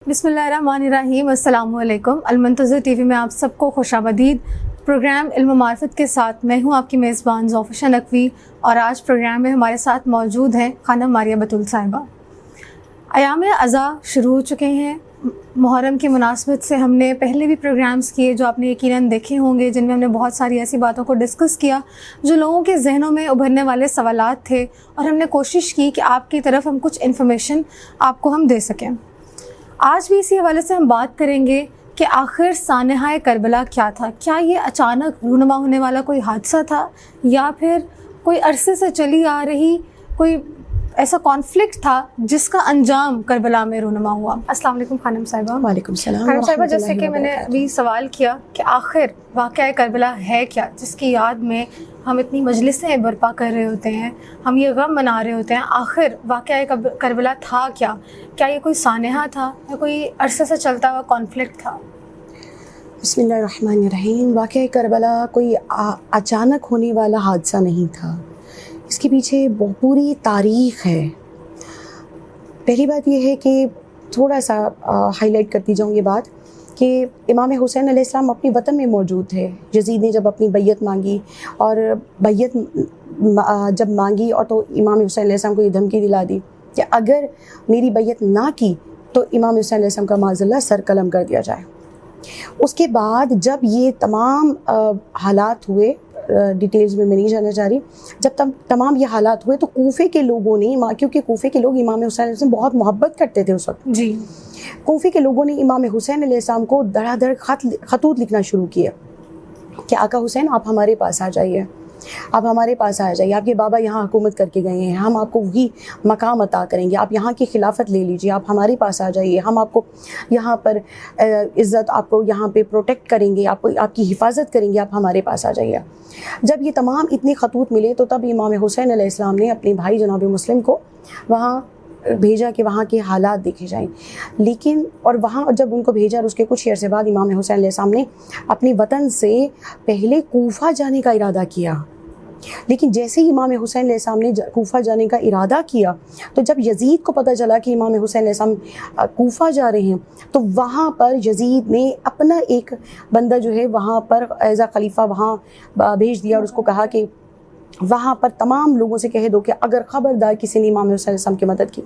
बिस्मिल्लाहिर्रहमानिर्रहीम। अस्सलाम वालेकुम। अलमंतज़र टीवी में आप सबको खुशामदीद। प्रोग्राम इल्म मार्फत के साथ मैं हूँ आपकी मेज़बान ज़ौफ़िशा नकवी और आज प्रोग्राम में हमारे साथ मौजूद हैं खानम मारिया बतूल साहिबा। अयाम अज़ा शुरू हो चुके हैं। मुहर्रम की मुनासबत से हमने पहले भी प्रोग्राम्स किए जो आपने यकीनन देखे होंगे, जिनमें हमने बहुत सारी ऐसी बातों को डिस्कस किया जो लोगों के जहनों में उभरने वाले सवालात थे और हमने कोशिश की कि आपकी तरफ हम कुछ इन्फॉर्मेशन आपको हम दे सकें। आज भी इसी हवाले से हम बात करेंगे कि आखिर सानहाए करबला क्या था। क्या ये अचानक रूनुमा होने वाला कोई हादसा था या फिर कोई अरसे से चली आ रही कोई ऐसा कॉन्फ्लिक्ट था जिसका अंजाम करबला में रूनुमा हुआ। अस्सलाम वालेकुम खानम साहिबा। वालेकुम सलाम। खानम साहिबा, जैसे कि मैंने अभी सवाल किया कि आखिर वाक़या करबला है क्या, जिसकी याद में हम इतनी मजलिसें बर्पा कर रहे होते हैं, हम ये गम मना रहे होते हैं, आखिर वाक़या करबला था क्या? क्या ये कोई सानहा था या कोई अरसे से चलता हुआ कॉन्फ्लिक्ट था? बिस्मिल्लाहिर्रहमानिर्रहीम। वाक़या करबला कोई अचानक होने वाला हादसा नहीं था, इसके पीछे पूरी तारीख़ है। पहली बात यह है कि थोड़ा सा हाईलाइट करती जाऊँ ये बात कि इमाम हुसैन अलैहिस्सलाम अपने वतन में मौजूद थे। यजीद ने जब अपनी बैयत मांगी और बैयत जब मांगी और तो इमाम हुसैन अलैहिस्सलाम को ये धमकी दिला दी कि अगर मेरी बैयत ना की तो इमाम हुसैन अलैहिस्सलाम का माज़अल्लाह सर कलम कर दिया जाए। उसके बाद जब ये तमाम हालात हुए, डिटेल्स में मैं नहीं जाना चाह रही, जब तमाम ये हालात हुए तो कूफे के लोगों ने, क्योंकि कूफे के लोग इमाम हुसैन से बहुत मोहब्बत करते थे उस वक्त जी, कूफे के लोगों ने इमाम हुसैन अलैहिस्सलाम को धड़ाधड़ खतूत लिखना शुरू किया कि आका हुसैन आप हमारे पास आ जाइए, आप हमारे पास आ जाइए, आपके बाबा यहाँ हुकूमत करके गए हैं, हम आपको वही मकाम अता करेंगे, आप यहाँ की खिलाफत ले लीजिए, आप हमारे पास आ जाइए, हम आपको यहाँ पर इज़्ज़त, आपको यहाँ पे प्रोटेक्ट करेंगे, आपको आपकी हिफाजत करेंगे, आप हमारे पास आ जाइए। जब ये तमाम इतने खतूत मिले तो तब इमाम हुसैन अलैहिस्सलाम ने अपने भाई जनाब मुस्लिम को वहाँ भेजा कि वहाँ के हालात देखे जाएं। लेकिन और वहाँ जब उनको भेजा और उसके कुछ अरसे बाद इमाम हुसैन अलैहिस्सलाम ने अपने वतन से पहले कूफा जाने का इरादा किया। लेकिन जैसे ही इमाम हुसैन अलैहिस्सलाम ने कूफा जाने का इरादा किया तो जब यजीद को पता चला कि इमाम हुसैन अलैहिस्सलाम कूफा जा रहे हैं तो वहाँ पर यजीद ने अपना एक बंदा जो है वहाँ पर एज़ अ खलीफा वहाँ भेज दिया और उसको कहा कि वहाँ पर तमाम लोगों से कह दो कि अगर ख़बरदार किसी ने इमाम हुसैन अलैहिस्सलाम की मदद की,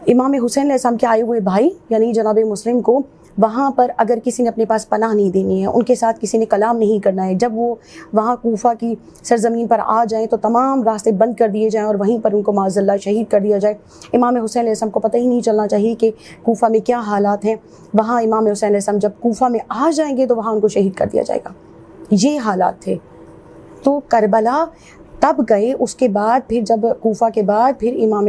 इमाम हुसैन अलैहिस्सलाम के आए हुए भाई यानी जनाब मुस्लिम को वहाँ पर अगर किसी ने अपने पास पनाह नहीं देनी है, उनके साथ किसी ने कलाम नहीं करना है, जब वो वहाँ कूफा की सरजमीन पर आ जाएं तो तमाम रास्ते बंद कर दिए जाएं और वहीं पर उनको माज़अल्लाह शहीद कर दिया जाए। इमाम हुसैन अलैहिस्सलाम को पता ही नहीं चलना चाहिए कि कूफा में क्या हालात हैं। वहाँ इमाम हुसैन अलैहिस्सलाम जब कूफा में आ जाएंगे तो वहाँ उनको शहीद कर दिया जाएगा। ये हालात थे। तो करबला तब गए, उसके बाद फिर जब कूफा के बाद फिर इमाम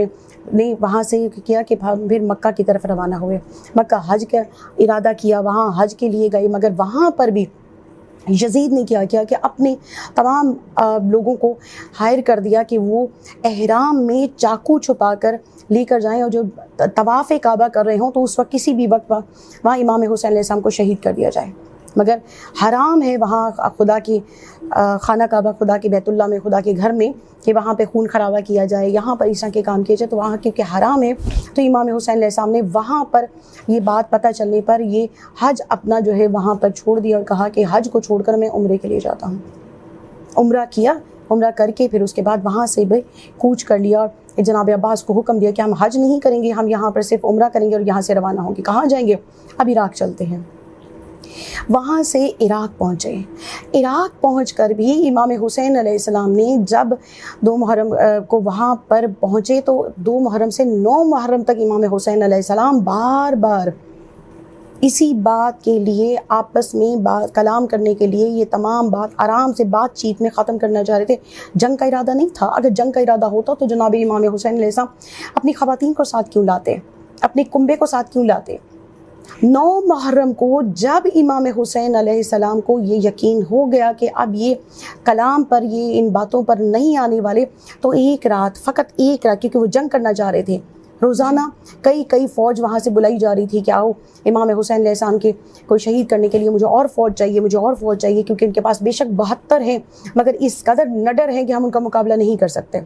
ने वहाँ से किया कि फिर मक्का की तरफ रवाना हुए, मक्का हज का इरादा किया, वहाँ हज के लिए गए। मगर वहाँ पर भी यजीद ने क्या किया कि अपने तमाम लोगों को हायर कर दिया कि वो एहराम में चाकू छुपा कर लेकर जाएं और जो तवाफ़ काबा कर रहे हों तो उस वक्त किसी भी वक्त वहाँ इमाम हुसैन अलैहिस्सलाम को शहीद कर दिया जाए। मगर हराम है वहाँ खुदा की खाना काबा, खुदा के बैतुल्लाह में, खुदा के घर में कि वहाँ पे खून खराबा किया जाए, यहाँ पर इस तरह के काम किए जाए, तो वहाँ क्योंकि हराम है तो इमाम हुसैन अलैहिस्सलाम ने वहाँ पर ये बात पता चलने पर ये हज अपना जो है वहाँ पर छोड़ दिया और कहा कि हज को छोड़कर मैं उम्रे के लिए जाता हूँ। उम्रा किया, उम्रा करके फिर उसके बाद वहाँ से भी कूच कर लिया और जनाब अब्बास को हुक्म दिया कि हम हज नहीं करेंगे, हम यहाँ पर सिर्फ उम्रा करेंगे और यहाँ से रवाना होंगे। कहाँ जाएंगे? अब इराक़ चलते हैं। वहाँ से इराक़ पहुँचे। इराक़ पहुँचकर भी इमाम हुसैन अलैहिस्सलाम ने जब 2 मुहर्रम को वहाँ पर पहुँचे तो 2 मुहर्रम से 9 मुहर्रम तक इमाम हुसैन अलैहिस्सलाम बार बार इसी बात के लिए आपस में कलाम करने के लिए ये तमाम बात आराम से बातचीत में ख़त्म करना चाह रहे थे। जंग का इरादा नहीं था। अगर जंग का इरादा होता तो जनाब इमाम हुसैन अलैहिस्सलाम अपनी ख़वातीन को साथ क्यों लाते, अपने कुंबे को साथ क्यों लाते? 9 मुहर्रम को जब इमाम हुसैन अलैहिस्सलाम को ये यकीन हो गया कि अब ये कलाम पर, ये इन बातों पर नहीं आने वाले, तो एक रात, फ़कत एक रात, क्योंकि वो जंग करना चाह रहे थे, रोज़ाना कई फ़ौज वहाँ से बुलाई जा रही थी कि आओ इमाम हुसैन अलैहिस्सलाम के को शहीद करने के लिए मुझे और फ़ौज चाहिए, मुझे और फ़ौज चाहिए, क्योंकि उनके पास बेशक 72 हैं मगर इस कदर नडर हैं कि हम उनका मुकाबला नहीं कर सकते।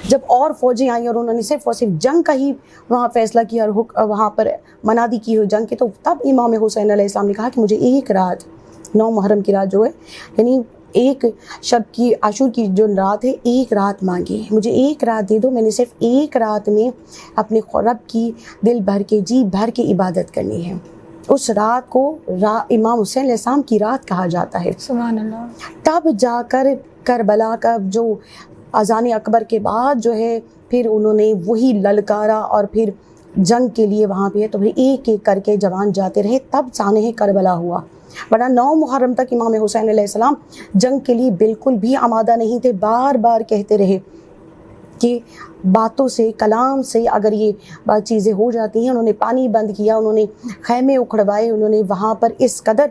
جب اور فوجیں آئیں اور انہوں نے صرف اور صرف جنگ کا ہی وہاں فیصلہ کیا اور وہاں پر منادی کی ہوئی جنگ کی، تو تب امام حسین علیہ السلام نے کہا کہ مجھے ایک رات 9 محرم کی رات جو ہے، یعنی ایک شب کی عاشور کی جو رات ہے، ایک رات مانگی، مجھے ایک رات دے دو، میں نے صرف ایک رات میں اپنے رب کی دل بھر کے جی بھر کے عبادت کرنی ہے۔ اس رات کو امام حسین علیہ السلام کی رات کہا جاتا ہے۔ سبحان اللہ۔ تب جا کر کربلا کا جو اذان اکبر کے بعد جو ہے پھر انہوں نے وہی للکارا اور پھر جنگ کے لیے وہاں پہ تو پھر ایک ایک کر کے جوان جاتے رہے، تب سانحہ کربلا ہوا، ورنہ 9 محرم تک امام حسین علیہ السلام جنگ کے لیے بالکل بھی آمادہ نہیں تھے۔ بار بار کہتے رہے کہ باتوں سے، کلام سے اگر یہ چیزیں ہو جاتی ہیں، انہوں نے پانی بند کیا، انہوں نے خیمے اکھڑوائے، انہوں نے وہاں پر اس قدر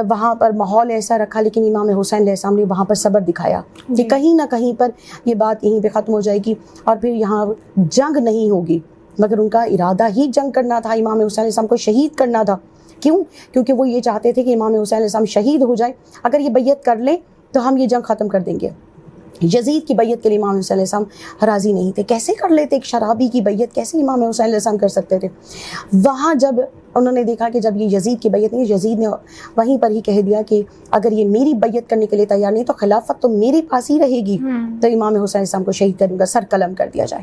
وہاں پر ماحول ایسا رکھا، لیکن امام حسین علیہ السلام نے وہاں پر صبر دکھایا کہ کہیں نہ کہیں پر یہ بات یہیں پہ ختم ہو جائے گی اور پھر یہاں جنگ نہیں ہوگی، مگر ان کا ارادہ ہی جنگ کرنا تھا، امام حسین علیہ السلام کو شہید کرنا تھا۔ کیوں؟ کیونکہ وہ یہ چاہتے تھے کہ امام حسین علیہ السلام شہید ہو جائے، اگر یہ بیعت کر لیں تو ہم یہ جنگ ختم کر دیں گے۔ یزید کی بیعت کے لیے امام حسین علیہ السلام راضی نہیں تھے، کیسے کر لیتے؟ ایک شرابی کی بیعت کیسے امام حسین علیہ السلام کر سکتے تھے؟ وہاں جب انہوں نے دیکھا کہ جب یہ یزید کی بیعت نہیں، یزید نے وہیں پر ہی کہہ دیا کہ اگر یہ میری بیعت کرنے کے لیے تیار نہیں تو خلافت تو میرے پاس ہی رہے گی، تو امام حسین علیہ السلام کو شہید کرنے کا سر قلم کر دیا جائے۔